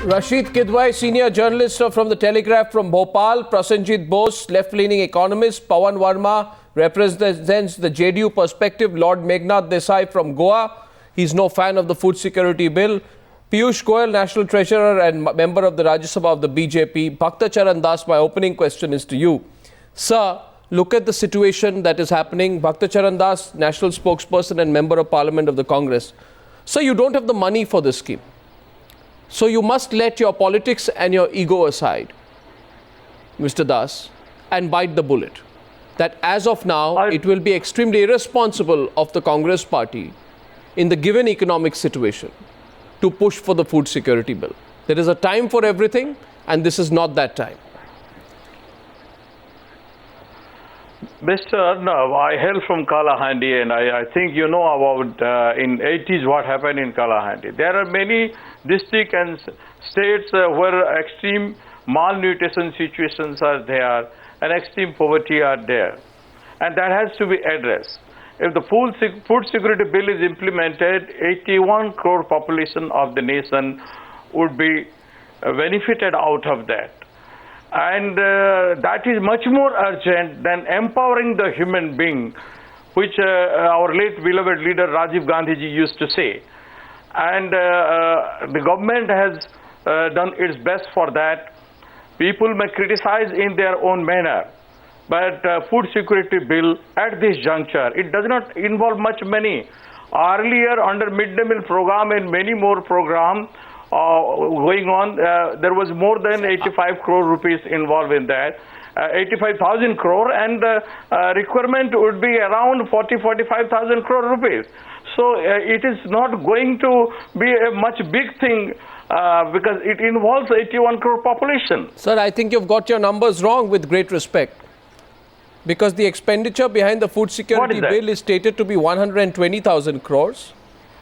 Rashid Kidwai, senior journalist from the Telegraph from Bhopal. Prasenjit Bose, left-leaning economist. Pawan Verma represents the JDU perspective. Lord Meghnad Desai from Goa. He's no fan of the food security bill. Piyush Goyal, national treasurer and member of the Rajya Sabha of the BJP. Bhakta Charan Das, my opening question is to you. Sir, look at the situation that is happening. Bhakta Charan Das, national spokesperson and member of parliament of the Congress. Sir, you don't have the money for this scheme. So you must let your politics and your ego aside, Mr. Das, and bite the bullet. That as of now, it will be extremely irresponsible of the Congress party in the given economic situation to push for the food security bill. There is a time for everything, and this is not that time. Mr. Arnav, I hail from Kalahandi, and I think you know about in 80s what happened in Kalahandi. There are many districts and states where extreme malnutrition situations are there and extreme poverty are there, and that has to be addressed. If the food security bill is implemented, 81 crore population of the nation would be benefited out of that. And that is much more urgent than empowering the human being, which our late beloved leader Rajiv Gandhi ji used to say. And the government has done its best for that. People may criticize in their own manner, but food security bill at this juncture, it does not involve much money. Earlier, under mid-day meal program and many more programs, going on, there was more than 85 crore rupees involved in that, 85,000 crore, and the requirement would be around 45,000 crore rupees. So it is not going to be a much big thing because it involves 81 crore population. Sir, I think you've got your numbers wrong, with great respect. Because the expenditure behind the food security bill is stated to be 120,000 crores.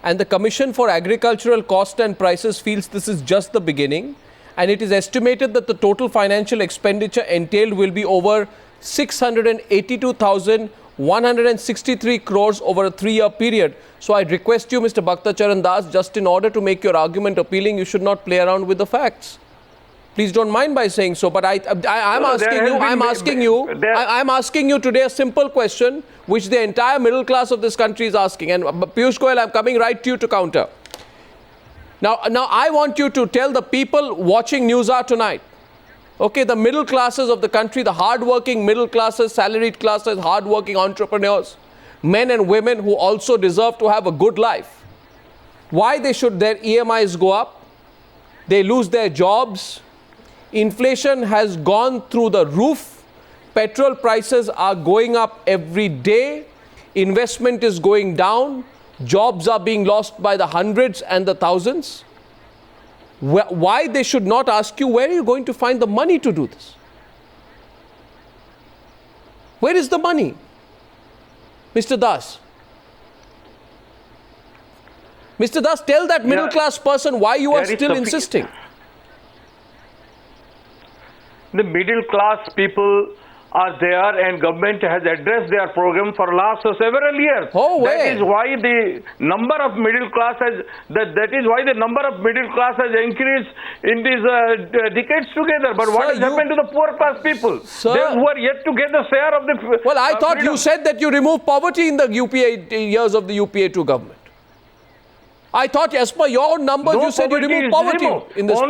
And the Commission for Agricultural Cost and Prices feels this is just the beginning. And it is estimated that the total financial expenditure entailed will be over 682,163 crores over a 3-year period. So I request you, Mr. Bhakta Charan Das, just in order to make your argument appealing, you should not play around with the facts. Please don't mind by saying so, but I'm asking you today a simple question, which the entire middle class of this country is asking. And Piyush Goyal, I'm coming right to you to counter. Now I want you to tell the people watching Newshour tonight, okay, the middle classes of the country, the hard-working middle classes, salaried classes, hard-working entrepreneurs, men and women who also deserve to have a good life. Why should their EMIs go up? They lose their jobs. Inflation has gone through the roof. Petrol prices are going up every day. Investment is going down. Jobs are being lost by the hundreds and the thousands. Why they should not ask you, where are you going to find the money to do this? Where is the money? Mr. Das. Mr. Das, tell that middle class person why you are still insisting. The middle class people are there, and government has addressed their program for last several years. That is why the number of middle class has increased in these decades together. But what has happened to the poor class people? They who are yet to get the share of the Well, I thought you said that you removed poverty in the UPA years of the UPA 2 government. I thought, as per your numbers, you said you removed poverty in this I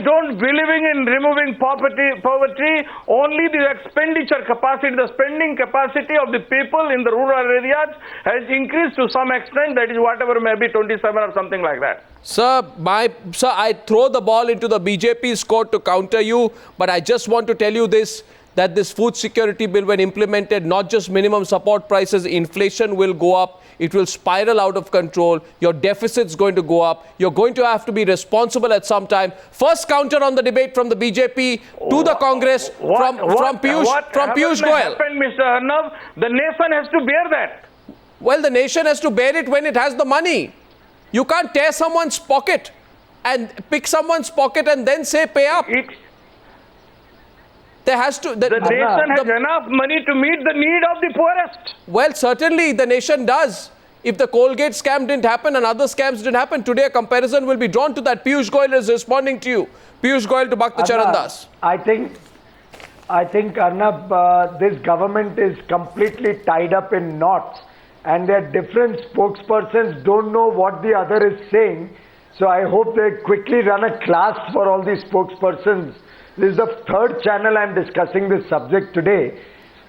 don't believe in removing poverty. Only the expenditure capacity, the spending capacity of the people in the rural areas has increased to some extent. That is whatever, maybe 27 or something like that. Sir, I throw the ball into the BJP's court to counter you, but I just want to tell you this, that this food security bill, when implemented, not just minimum support prices, inflation will go up. It will spiral out of control. Your deficit's going to go up. You're going to have to be responsible at some time. First counter on the debate from the BJP to the Congress from Piyush Goyal. Mr. Arnav, the nation has to bear that. Well, the nation has to bear it when it has the money. You can't tear someone's pocket and pick someone's pocket and then say pay up. There has to... The nation has enough money to meet the need of the poorest. Well, certainly the nation does. If the Colgate scam didn't happen and other scams didn't happen, today a comparison will be drawn to that. Piyush Goyal is responding to you. Piyush Goyal to Bhakta Charan Das. I think Arnab, this government is completely tied up in knots, and their different spokespersons don't know what the other is saying. So I hope they quickly run a class for all these spokespersons. This is the third channel I'm discussing this subject today.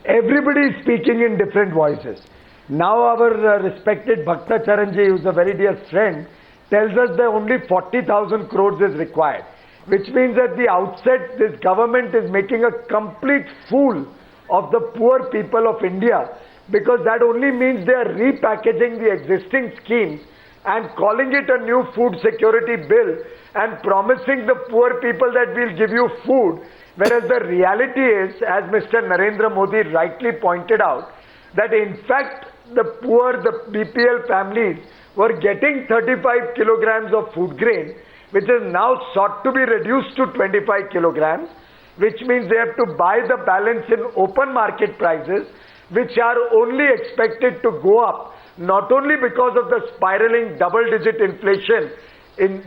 Everybody is speaking in different voices. Now our respected Bhakta Charanji, who is a very dear friend, tells us that only 40,000 crores is required, which means at the outset this government is making a complete fool of the poor people of India, because that only means they are repackaging the existing schemes and calling it a new food security bill and promising the poor people that we'll give you food, whereas the reality is, as Mr. Narendra Modi rightly pointed out, that in fact the poor, the BPL families were getting 35 kilograms of food grain, which is now sought to be reduced to 25 kilograms, which means they have to buy the balance in open market prices, which are only expected to go up, not only because of the spiraling double-digit inflation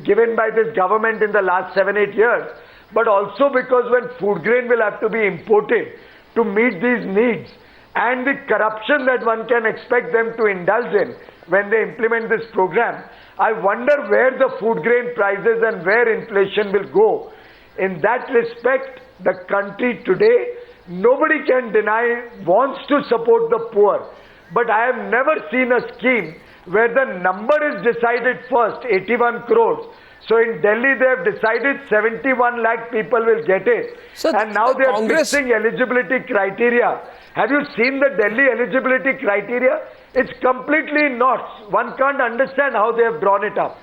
given by this government in the last 7-8 years, but also because when food grain will have to be imported to meet these needs, and the corruption that one can expect them to indulge in when they implement this program, I wonder where the food grain prices and where inflation will go. In that respect, the country today, nobody can deny, wants to support the poor. But I have never seen a scheme where the number is decided first, 81 crores. So in Delhi, they have decided 71 lakh people will get it. So and now they are Congress fixing eligibility criteria. Have you seen the Delhi eligibility criteria? It's completely not. One can't understand how they have drawn it up.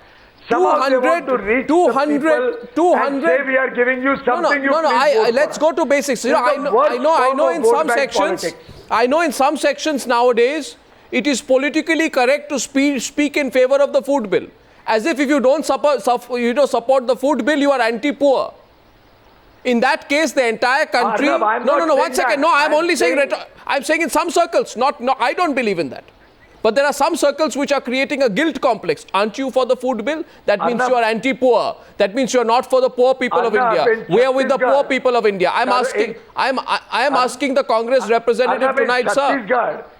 Somehow they want to reach 200, and say we are giving you something let's go to basics. You know, I know in some sections, I know in some sections nowadays, it is politically correct to speak in favor of the food bill. As if you don't support the food bill, you are anti-poor. In that case, the entire country... one second. No, I'm only saying... I'm saying in some circles. No, I don't believe in that. But there are some circles which are creating a guilt complex. Aren't you for the food bill? That means you are anti-poor. That means you are not for the poor people of India. We are with the poor people of India. I am asking the Congress representative tonight, sir.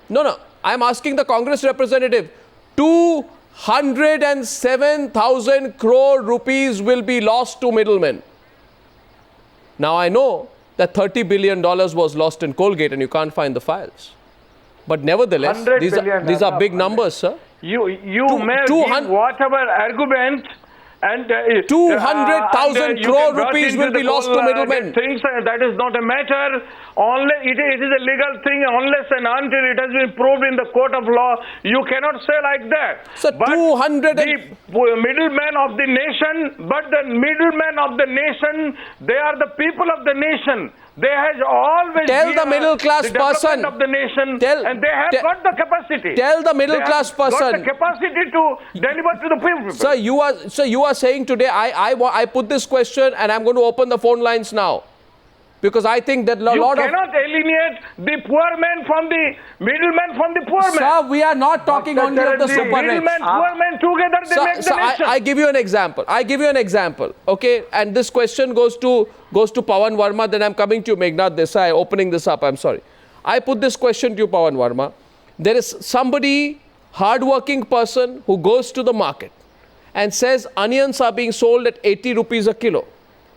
No. I am asking the Congress representative. 207,000 crore rupees will be lost to middlemen. Now I know that $30 billion was lost in Colgate and you can't find the files. But nevertheless, these are big numbers, sir. You may give whatever argument, and 200,000 crore rupees will be lost to middlemen. That is not a matter. Only it is a legal thing unless and until it has been proved in the court of law. You cannot say like that. So but the middlemen of the nation, they are the people of the nation. They have always tell the middle class person of the nation, and they have got the capacity. Tell the middle class person got the capacity to deliver to the people. Sir, you are saying today. I put this question, and I'm going to open the phone lines now, because I think that you cannot alienate the poor man from the middleman from the poor man. Sir, we are not talking only of the super rich. Middleman, poor man together, they make the nation. I give you an example. Okay, and this question goes to Pawan Verma. Then I'm coming to you, Meghnad Desai, opening this up. I'm sorry. I put this question to you, Pawan Verma. There is somebody, hardworking person, who goes to the market and says onions are being sold at 80 rupees a kilo,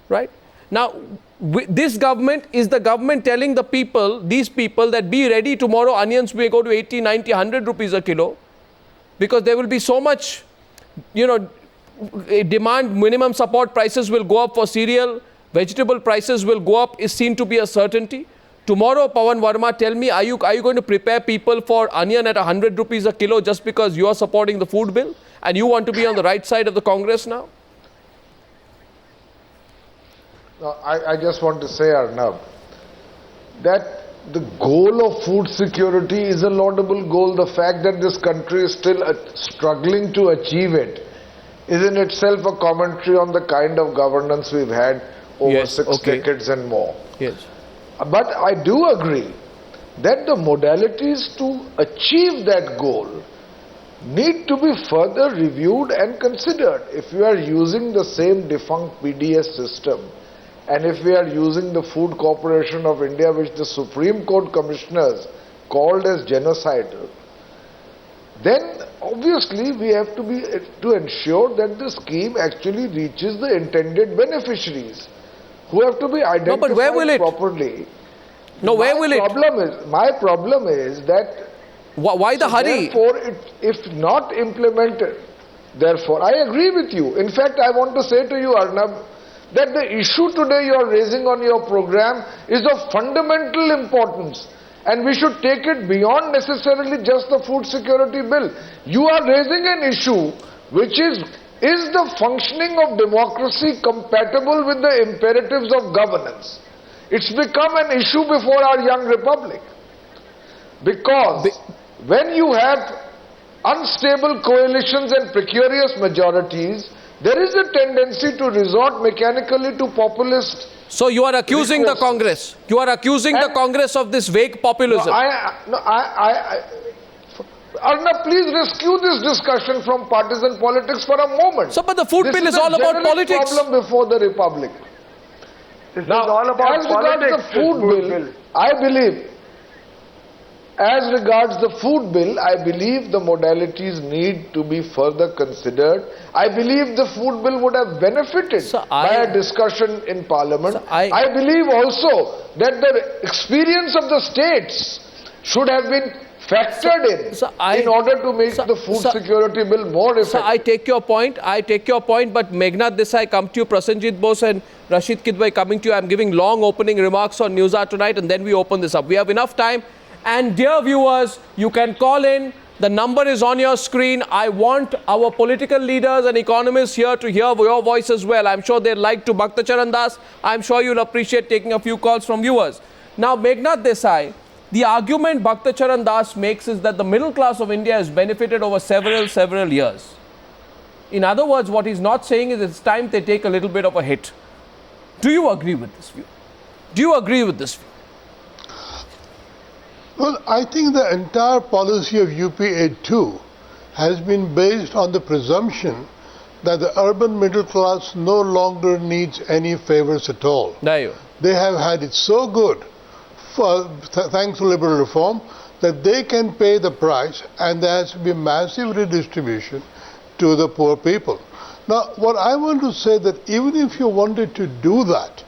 right? Now, this government is the government telling the people, these people, that be ready tomorrow, onions may go to 80, 90, 100 rupees a kilo, because there will be so much, demand, minimum support prices will go up for cereal, vegetable prices will go up, is seen to be a certainty. Tomorrow, Pawan Verma, tell me, are you going to prepare people for onion at 100 rupees a kilo just because you are supporting the food bill and you want to be on the right side of the Congress now? I just want to say, Arnab, that the goal of food security is a laudable goal. The fact that this country is still struggling to achieve it is in itself a commentary on the kind of governance we've had over 6 decades and more. Yes. But I do agree that the modalities to achieve that goal need to be further reviewed and considered. If we are using the same defunct PDS system, and if we are using the Food Corporation of India, which the Supreme Court commissioners called as genocidal, then obviously we have to ensure that the scheme actually reaches the intended beneficiaries, who have to be identified but where will it? properly. No, where will it? My problem is that Why the hurry? therefore, if not implemented, therefore, I agree with you. In fact, I want to say to you, Arnab, that the issue today you are raising on your program is of fundamental importance, and we should take it beyond necessarily just the food security bill. You are raising an issue which is the functioning of democracy compatible with the imperatives of governance? It's become an issue before our young republic. Because when you have unstable coalitions and precarious majorities, there is a tendency to resort mechanically to populist. So you are accusing the Congress. You are accusing the Congress of this vague populism. Arnab, please rescue this discussion from partisan politics for a moment. So, but the food bill is all about politics. This is a problem before the republic. This is all about as regards politics. the food bill, I believe, as regards the food bill, I believe the modalities need to be further considered. I believe the food bill would have benefited by a discussion in Parliament. I believe also that the experience of the states should have been factored in order to make the food security bill more effective. I take your point. But Meghnad Desai, come to you. Prasenjit Bose and Rashid Kidwai coming to you. I'm giving long opening remarks on Newshour tonight, and then we open this up. We have enough time. And dear viewers, you can call in. The number is on your screen. I want our political leaders and economists here to hear your voice as well. I'm sure they'd like to. Bhakta Charan Das, I'm sure you'll appreciate taking a few calls from viewers. Now, Meghnad Desai, the argument Bhakta Charan Das makes is that the middle class of India has benefited over several years. In other words, what he's not saying is it's time they take a little bit of a hit. Do you agree with this view? Do you agree with this view? Well, I think the entire policy of UPA 2 has been based on the presumption that the urban middle class no longer needs any favors at all. They have had it so good, thanks to liberal reform, that they can pay the price, and there has to be massive redistribution to the poor people. Now, what I want to say that even if you wanted to do that,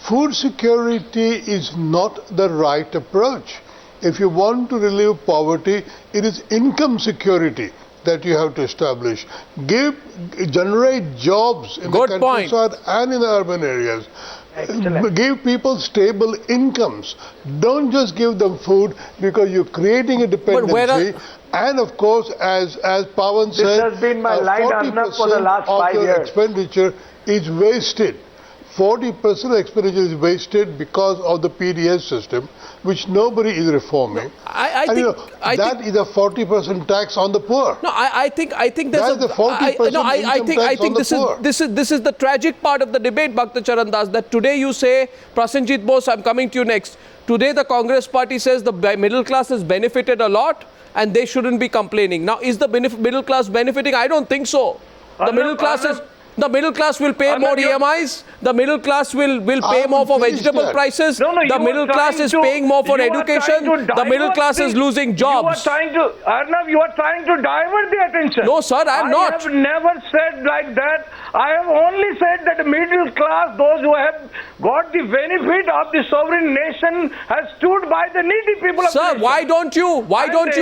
food security is not the right approach. If you want to relieve poverty, it is income security that you have to establish. Generate jobs in the countryside and in the urban areas. Excellent. Give people stable incomes. Don't just give them food because you're creating a dependency. And of course, as Pawan said, this has been my line, Arnab, for the last 5 years. Expenditure is wasted. 40% of expenditure is wasted because of the PDS system, which nobody is reforming. I think that is a 40% tax on the poor. No, I think there's a 40% this is the tragic part of the debate, Bhakta Charan Das, that today you say, Prasenjit Bose, I'm coming to you next. Today the Congress party says the middle class has benefited a lot and they shouldn't be complaining. Now, is the middle class benefiting? I don't think so. The middle class will pay more EMIs. The middle class will pay more for vegetable prices. The middle class is paying more for education. The middle class is losing jobs. Arnab, you are trying to divert the attention. No, sir, I am not. I have never said like that. I have only said that the middle class, those who have got the benefit of the sovereign nation, has stood by the needy people of the nation. Sir, why don't you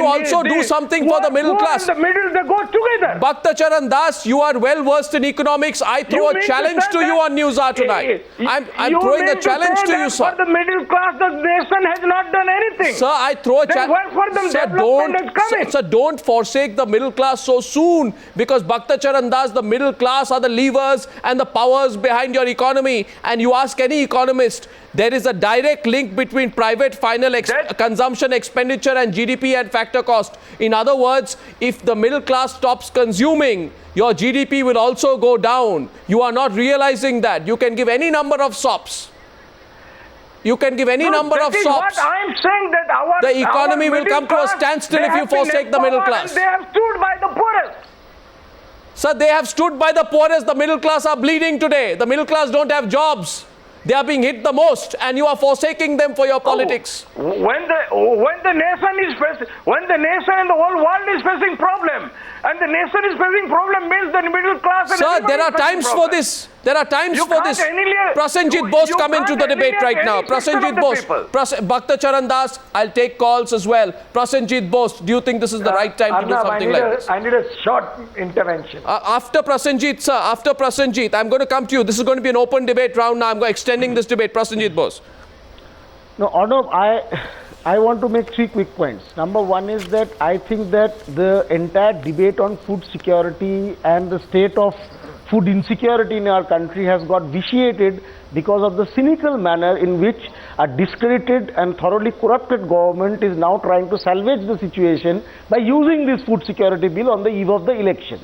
also do something for the middle class? The middle, they go together. Bhakta Charan Das, you are well versed in economics. I throw a challenge to you on Newshour tonight. I'm throwing a challenge to you, sir. For the middle class, the nation has not done anything. Sir, I throw a challenge. Sir, don't forsake the middle class so soon, because Bhakta Charan Das, the middle class are the levers and the powers behind your economy. And you ask any economist, there is a direct link between private final consumption expenditure and GDP and factor cost. In other words, if the middle class stops consuming, your GDP will also go down. You are not realizing that. You can give any number of SOPs. You can give any number that of is sops. what I am saying, that The economy will middle come to a class, standstill they if you have been forsake the middle empowered class. and they have stood by the poorest. Sir, they have stood by the poorest. The middle class are bleeding today. The middle class don't have jobs. They are being hit the most, and you are forsaking them for your politics. When the nation is facing, when the nation and the whole world is facing problem, and the nation is facing problem, means the middle class and Sir, everybody there are is facing times for problem. this. There are times You for can't this. annihilate- Prasenjit you- Bose you come into can't the debate right annihilate now. any section Prasenjit of the Bose. people. Bhakta Charan Das, I'll take calls as well. Prasenjit Bose, do you think this is the right time to do Arnab, something like this? I need a short intervention. After Prasenjit, sir, after Prasenjit, I'm going to come to you. This is going to be an open debate round now. I'm extending this debate. Prasenjit Bose. No, Arnab, I want to make three quick points. Number one is that I think that the entire debate on food security and the state of food insecurity in our country has got vitiated because of the cynical manner in which a discredited and thoroughly corrupted government is now trying to salvage the situation by using this food security bill on the eve of the elections.